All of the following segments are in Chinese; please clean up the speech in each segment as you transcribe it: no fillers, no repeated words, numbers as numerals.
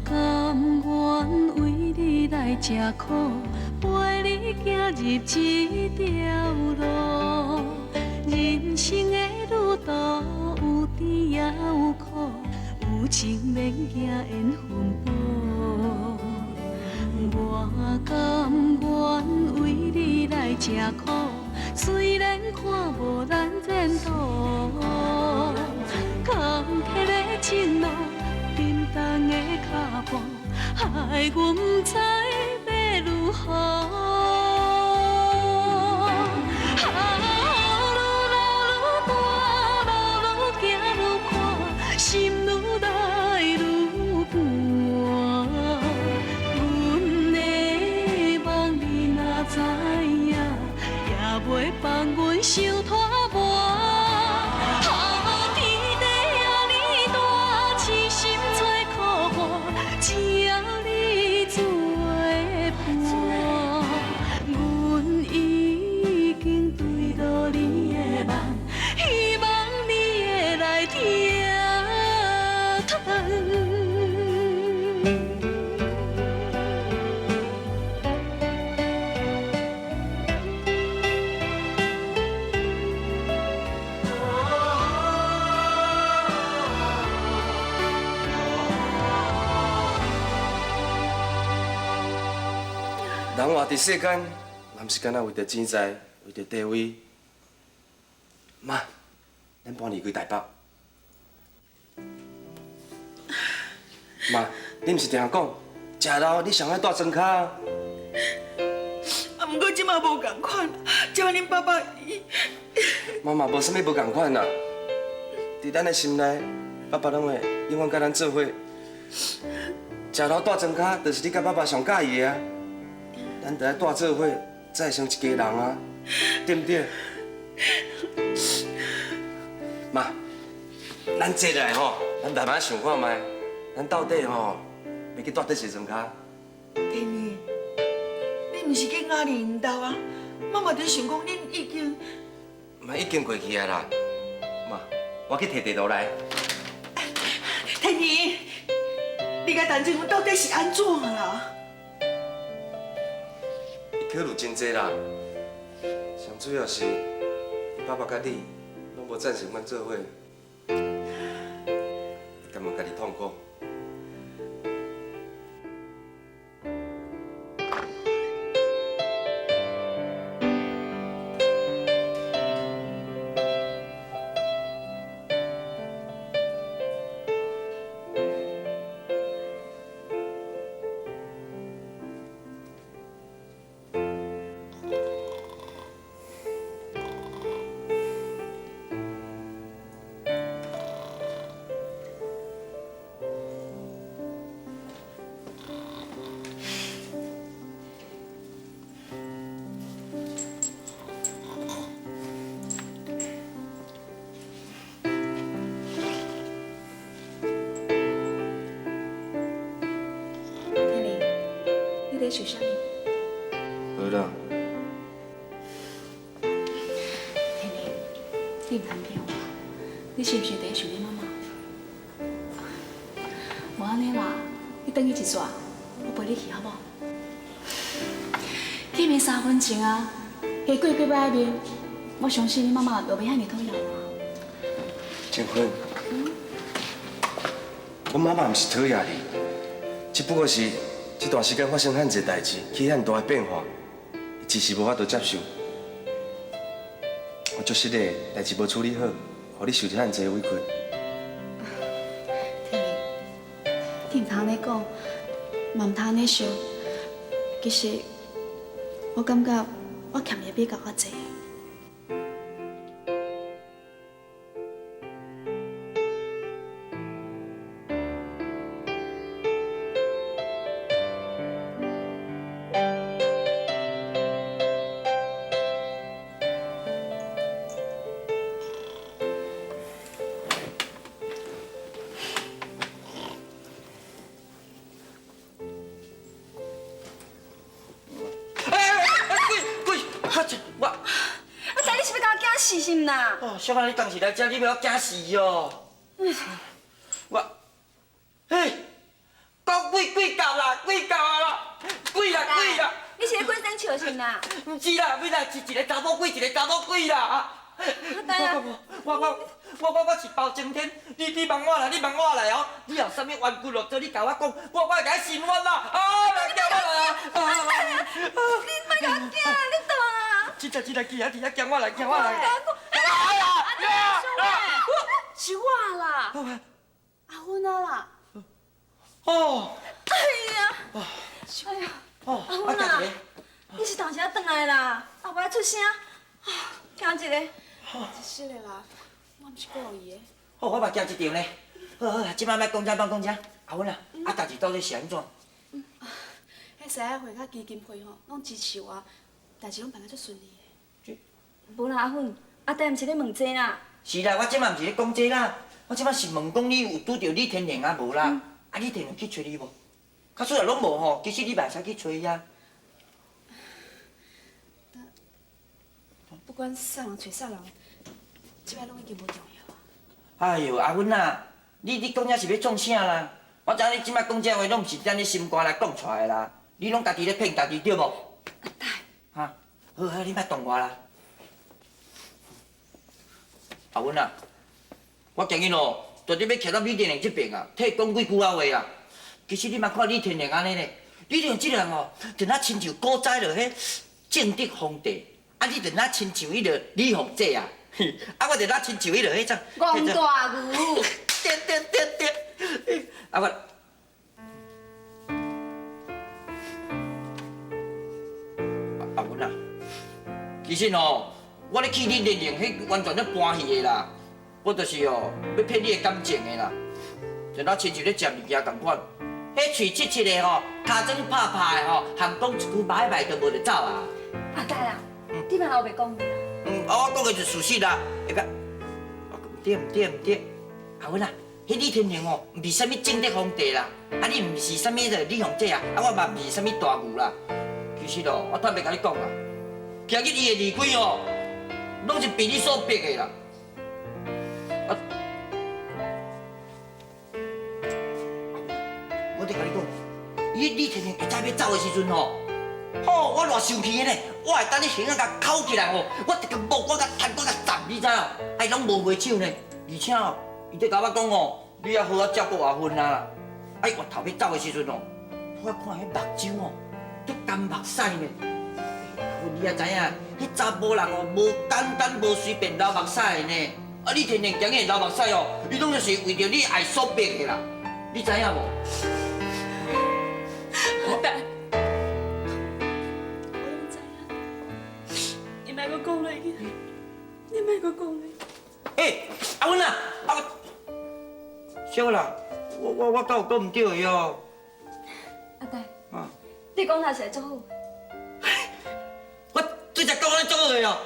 甘愿为你来吃苦，陪你行入这条路。人生的路途有甜也有苦，有情免惊缘分薄。我甘愿为你来吃苦，虽然看无咱前途。坎坷的情路，沉重的脚步，害阮不知要如何。心愈来愈寒，阮的梦你若知影，也袂放阮受拖磨。天地遐尼大，痴心做苦活，只要你做伴。阮已经对落你的梦，希望你会来听。人活伫世间，嘛毋是干那为着钱财，为着地位。妈，咱搬离开台北。妈，你毋是定讲，食老你上爱带庄脚啊？啊，不过即马无共款，即马恁爸爸伊……妈妈无啥物无共款啦，伫咱的心内，爸爸拢会永远甲咱做伙。食老带庄脚，就是你甲爸爸上介意的啊。咱得爱带做伙，才会成一家人啊，对不对？妈，咱坐下来吼，咱慢慢想看卖，咱到底吼要去带倒一庄脚？天宇，你毋是去雅玲因兜啊？妈妈在想讲，恁已经……嘛已经过去啊啦。妈，我去摕地图来。天宇，你甲陈静文到底是安怎啦？考虑真济啦，上主要是爸爸甲你拢无赞成阮做伙，甘愿家己痛苦。在想啥物？好啦。天明，你唔通骗我，你是不是在想你妈妈？无安尼啦，你等伊一撮，我陪你去好不好？见面3分钟啊，加过几摆面，我相信你妈妈就袂遐尼讨厌我。静芬，我妈妈唔是讨厌你，只不过是这段时间发生遐济代志，起遐大的变化，一时无法度接受。我足失礼，代志无处理好，互你受着遐济委屈。天明，你唔通安尼讲，嘛唔通安尼想。其实，我感觉我欠你比较济。死心啦！哦，小芳，你当时来这，你不要惊死哦。我，嘿，讲贵到啦，贵到啊啦，贵啦贵啦！你是咧滚生笑是呐？唔是啦，尾来是一个查某鬼，一个查某鬼啦。我是包青天，你问我来，你问我来哦。你有啥物冤屈咯？做你甲我讲，我会甲你伸冤啦。啊，来叫我来啊！你莫甲我惊，你倒啊！这个记啊，叫我来，叫我来。是我啦，阿芬啊啦。哦。哎呀，哎呀，哦，阿芬啊，你是当时啊转来啦？后摆出声，听一个。是的啦，我毋是故意的。哦，我嘛惊一场呢。好，即摆莫讲这，莫讲这。阿芬啊，代志到底是安怎？迄社会甲基金会吼，拢支持我，代志拢办得足顺利的。无啦，阿芬，阿弟毋是咧问这啦。是啦，我即摆毋是咧讲这啦，我即摆是问讲你有拄着李天然啊无啦？啊，李天然去找你无？假使若拢无吼，其实你嘛会使去找伊啊。不管啥人找啥人，即摆拢已经无重要啊。哎呦，阿芬啊，你讲这是要创啥啦？我知影你即摆讲这话，拢毋是踮你心肝来讲出来的啦，你拢家己咧骗家己对无？阿弟，哈，好，你莫动我啦。阿芬啊，我今日哦，绝对要徛到李天然这边啊，替讲几句仔话啊。其实你莫看李天然安尼呢，李天然这人哦，就若亲像古早落迄正德皇帝，啊，你就若亲像迄个李凤姐啊，啊，我就若亲像迄个迄种。王大牛。对，啊我。阿文啊，其实哦，我咧去你连连，迄完全咧搬戏的啦。我就是哦，要骗你的感情的啦。就若亲像咧食物件同款，迄喙切切的吼，尻川拍拍的吼，含讲一句歹歹就无得走啊。阿弟啊，你莫后白讲的啦。我讲的是事实啦。会甲，唔对，阿文啊。迄李天然哦，毋是啥物正德皇帝啦，啊你毋是啥物个李凤姐啊，啊我嘛毋是啥物大牛啦。其实哦，我坦白甲你讲啦，今日伊的离开哦，拢是被你所逼的啦。啊，我得甲你讲，伊李天然会早要走的时阵哦，我偌生气的呢，我会等你形啊甲扣起来哦，我直个木我甲弹我甲斩，你知影？哎，拢无袂手呢，而且哦。伊在甲我讲哦，你要好好照顾阿芬啊！哎，我头要走的时阵哦，我看迄目睭哦，足干目屎呢。你也知影，迄查甫人哦，无简单无随便流目屎的呢。啊，你天天今日流目屎哦，伊拢是为着你爱所逼的啦。你知影无？我拢知影。你莫阁讲落去，你莫阁讲落去。哎，阿芬啊，小啦，我敢有讲唔对的哦。阿弟，啊，你讲他是会做好。我最才讲安尼做好的哦。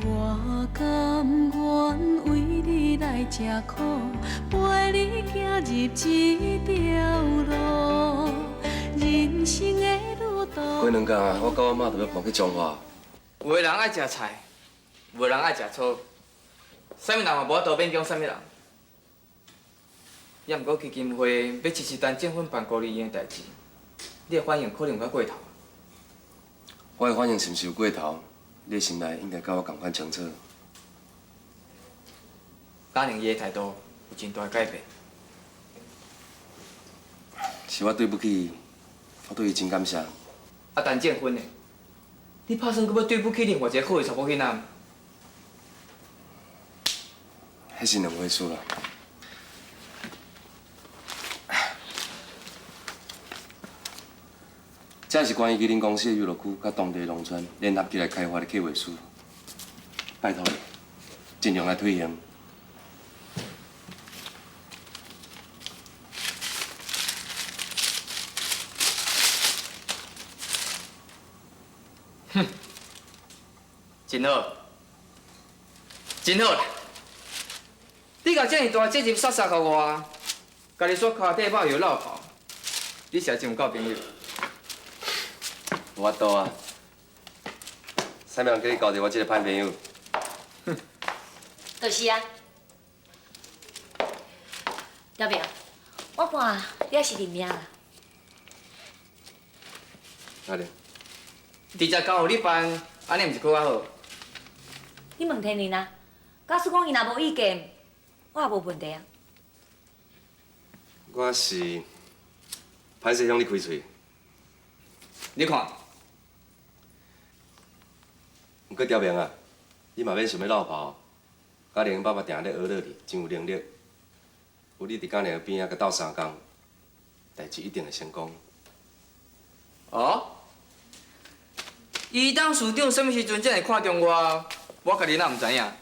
我甘愿为你来吃苦，陪你行入这条路，人生的路途。过两天啊，我甲我妈就要搬去彰化。有的人爱食菜，有的人爱食草，啥物人嘛无法度勉强啥物人。也毋过基金会要支持单政府办孤儿院的代志，你的反应可能有较过头。我的反应是毋是有过头？你的心内应该甲我同款清楚。当然，伊的态度有真大的改变。是我对不起伊，我对伊真感谢。啊，单结婚的，你打算阁要对不起另外一个好的查某囡仔？迄是两回事啦。这是关于吉林公司的娱乐区甲当地农村联合起来开发的计划书，拜托你尽量来推行。真好，真好啦！你甲这么大责任撒撒给我，家己说脚底板又落跑，你是真有够朋友。无法度啊，才袂人叫你交着我这个歹朋友。就是啊，姚明，我看你也是认命啦。哪里？直接交互你办，安尼毋是搁较好？你问天林啊，假使讲伊若无意见，我也无问题啊。我是歹势向你开嘴，你看，毋过刁明啊，你嘛免想要落跑。家玲爸爸定咧学乐你，真有能力。有你伫家玲边仔，甲斗3工，代志一定会成功。哦，伊当市长什么时阵才会看中我？我家己哪毋知影？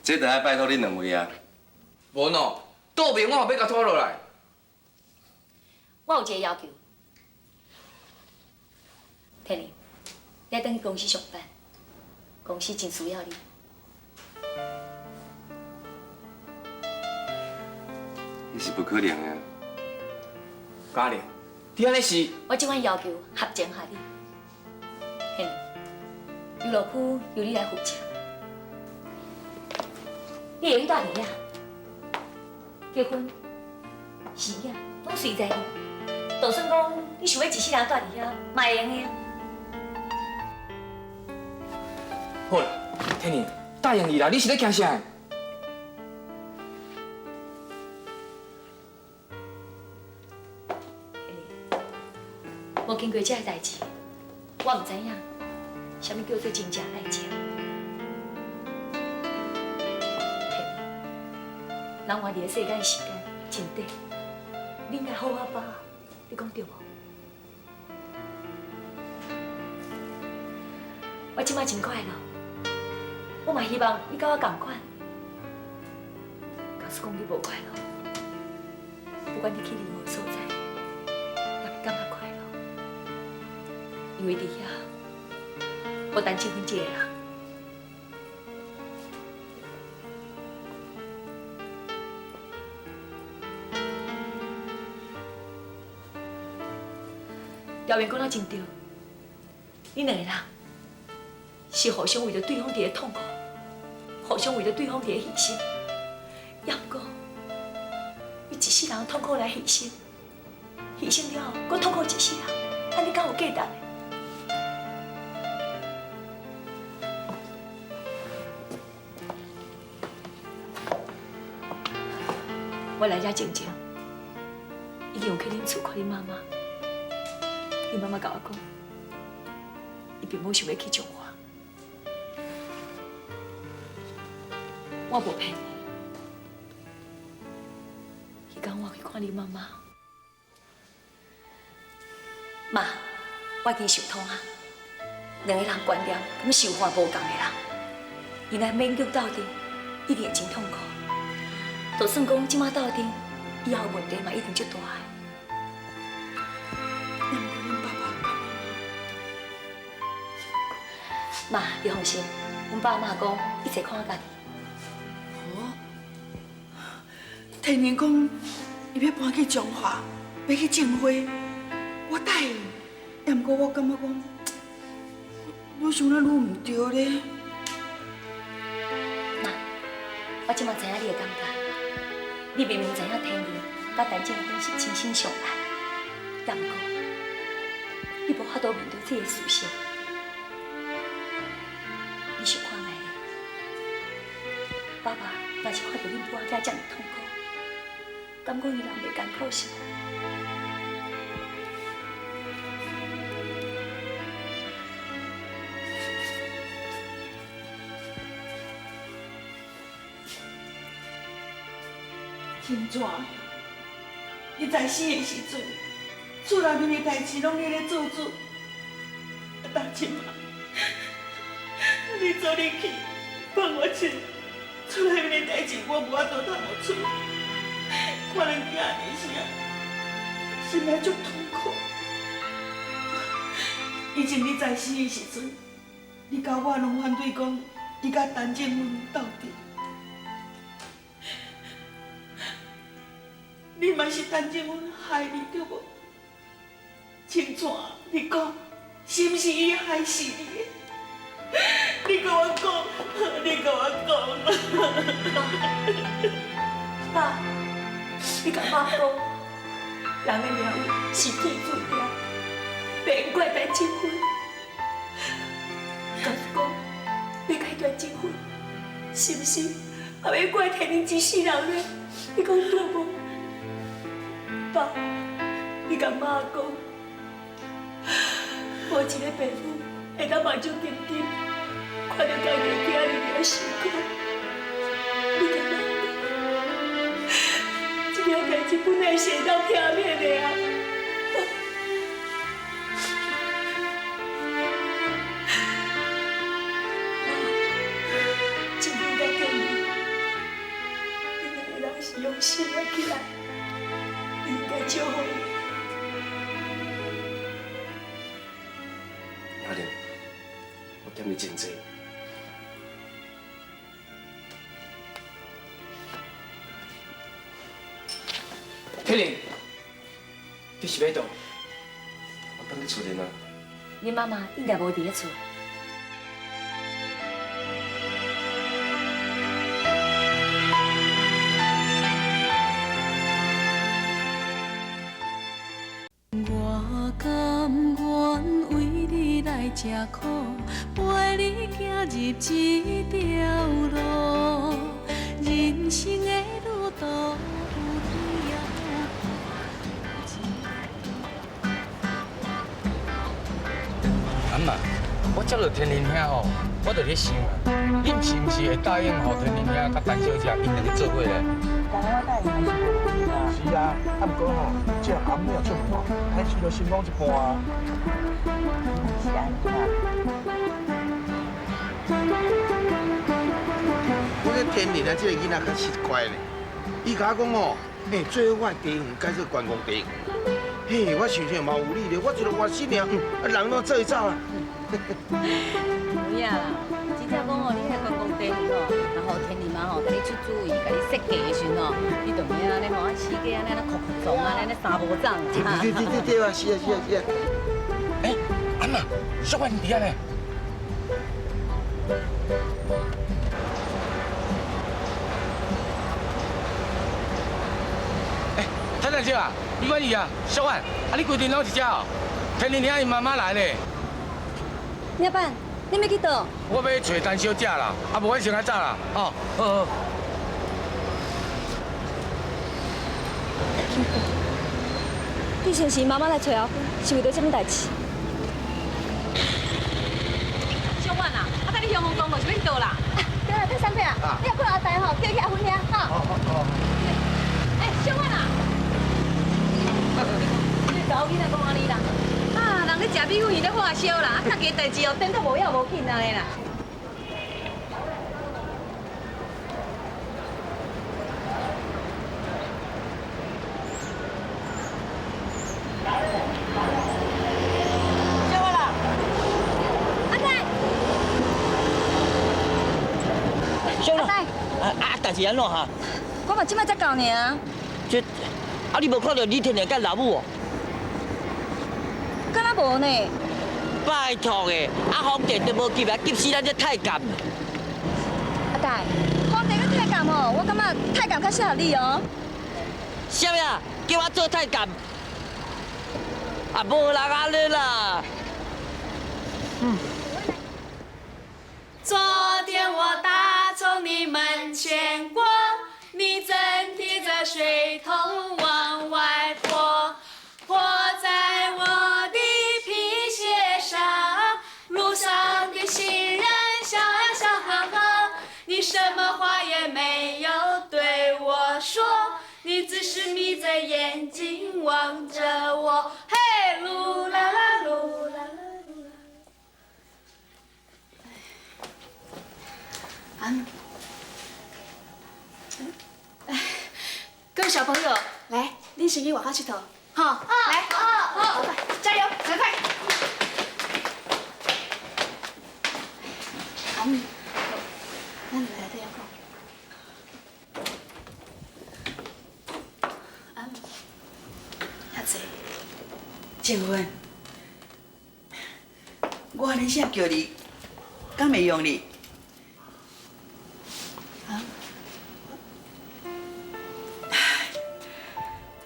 这着爱拜托恁两位啊。无喏，倒面我嘛要甲拖落来。我有一个要求，天林，你要等去公司上班，公司真需要你。那是不可能的。家玲，你安尼是？我即款要求合情合理。天林，娱乐区由你来负责，你会去带你啊？结婚、生囝拢随在你。就算讲你想要一世人住伫遐，嘛会用的啊。好啦，天宁，答应你啦，你是咧惊啥？无经过这个代志，我唔知影啥物叫做真正爱情。人活伫个世间时间真短，你应该好好把握，你讲对无？我即摆真快乐，我嘛希望你甲我同款。假使讲你无快乐，不管你去任何所在，也会感觉快乐，因为伫遐无单结婚一个人。姚明讲得真对，你两个人是互相为着对方伫咧痛苦，互相为着对方伫咧牺牲。也毋过，你一世人痛苦来牺牲，牺牲了后，搁痛苦一世人，安尼敢有价值的？我来遮静静，已经有去恁厝看恁妈妈。恁妈妈甲我讲，伊并无想要去中华。我无骗你，迄天我去看恁妈妈，妈，我已经想通啊，两个人观念咁想法无共的人，原来勉强斗阵，一定会真痛苦。就算讲即马斗阵，以后问题嘛一定足大的。妈，你放心，阮爸妈讲，一切看家己。哦，天然讲，伊要搬去中华，要去种花，我答应。也毋过我感觉讲，愈想咧愈毋对咧。妈，我即马知影你的感觉，你明明知影天然甲陈正坤是真心相爱，也毋过，你无法度面对这个事实。你想看卖咧？爸爸若是看到恁母仔遮尔痛苦，敢讲伊人袂艰苦是无？真怎？你在生的时阵，厝内面的代志拢你咧做主，但即马。你做你去，放我去。厝内面的代志我无法度谈无出，看人囝安尼时，心内足痛苦。以前你在生的时阵，你甲我拢反对讲，你甲陈正文斗阵。你嘛是陈正文害你对无？清泉，你讲是不是伊害死你的？你跟我讲，你跟我讲。爸，你甲妈讲，人的命运是天注定，别怪别结婚。假如讲你甲伊结婚，是不是也要怪天灵一世人呢？你讲对无？爸，你甲妈讲，无一个爸母会当目睭定定，看到家己的囝儿受苦。你甲妈讲，这件代志本来是会当避免的啊。今天到店里，你两个人是用心活起来，你应该祝福伊。阿玲，我欠你真济。天灵，你是要倒？我放去厝里啊。你妈妈应该无伫咧厝。我甘愿为你来吃苦，陪你行入这条路，人生的路途有甜也有苦。阿妈，我接到天灵遐吼，我就咧想啊，恁是毋是会答应互天灵遐甲陈小姐因两个做伙咧？当然我答应还是无要紧啊。是啊，啊毋过吼，这阿妹也出门，还是着心讲一半啊。是安怎？我这天灵啊，这个囡仔较奇怪咧。伊甲我讲吼，最好我的地方改做观光地方。嘿，我想想嘛有理咧，我一个外省人，人拢做一走啦。有影啦，真正讲哦，你迄观光地方哦，然后天灵妈吼，甲你出主意，甲你设计的时阵哦，你就免安尼吼，死个安尼酷酷撞啊，安尼三无长。对啊，是啊。阿妈，小婉伫啊咧。陈大姐啊，李管理啊，小婉，你规定拢一只哦？天灵遐因妈妈来咧。老板，你要去倒？我要找陈小姐啦，啊，无我先来走啦，哦，好。以前是妈妈来找阿芬，是为着什么代志？小婉啊，我带你向红公路是要去倒啦？对啦，太三岁啊！你也看阿呆吼，叫去阿芬遐，哈。好。小婉啊，你查某囡仔讲安尼啦？啊，人咧食米粉，伊咧化烧啦，较加代志哦，等到无要无紧安尼啦。小婉啦，阿呆，小啦，代志安怎哈？我嘛即摆才到尔。这，你无看到李天亮甲老母哦？敢若无呢？拜托的，风电都无急啊，急死咱这太监。阿呆，风电跟太监哦，我感觉太监较适合你哦。啥物啊？叫我做太监？啊，无人安尼啦。昨天我打从你门前过，你正提着水桶往外泼，泼在我的皮鞋上。路上的行人笑啊笑哈哈，你什么话也没有对我说，你只是眯着眼睛望着我。嘿，噜啦啦噜啦啦。各位小朋友，来，恁先去外口佚佗，哈，来，好，加油，快快！咱来对要讲，遐济，静芬，我安尼啥叫你，敢袂用你？啊？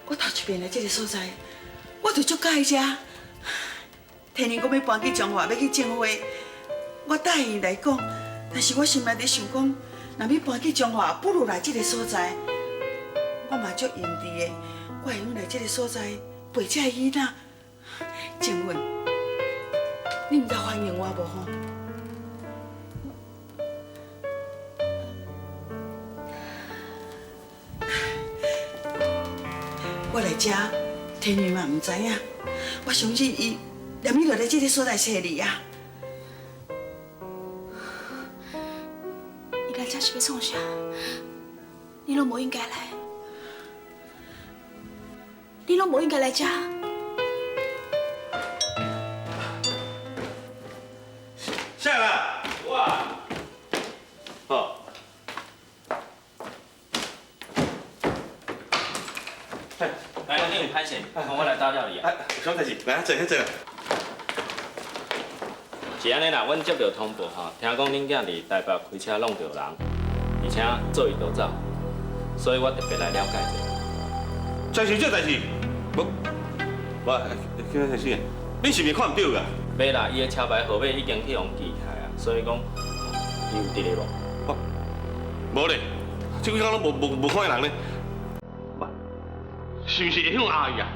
我头一遍来这个所在，我就足介意遮。天年我要搬去彰化，要去种花，我答应来讲，但是我心内伫想讲，若要搬去彰化，不如来这个所在。我嘛足用地的，我会用来这个所在陪这个囡仔。静文，你毋知欢迎我无吼？我来遮，天宇嘛毋知影，我相信伊连你就来这个所在找你啊。伊来这是要创啥？你拢无应该来，你拢无应该来这。下来。哇。好。来，我给你拍线，我来打掉你啊。什么代志？来啊，坐去坐。是安尼啦，阮接到通报吼，听讲恁囝伫台北开车弄到人，而且做伊逃走，所以我特别来了解一下。真是这代志？无，叫啥事？你是毋是看唔到噶？袂啦，伊的车牌号码已经去互记起啊，所以讲伊有伫咧无？无咧，这几工拢无看人咧。是毋是会向阿姨啊？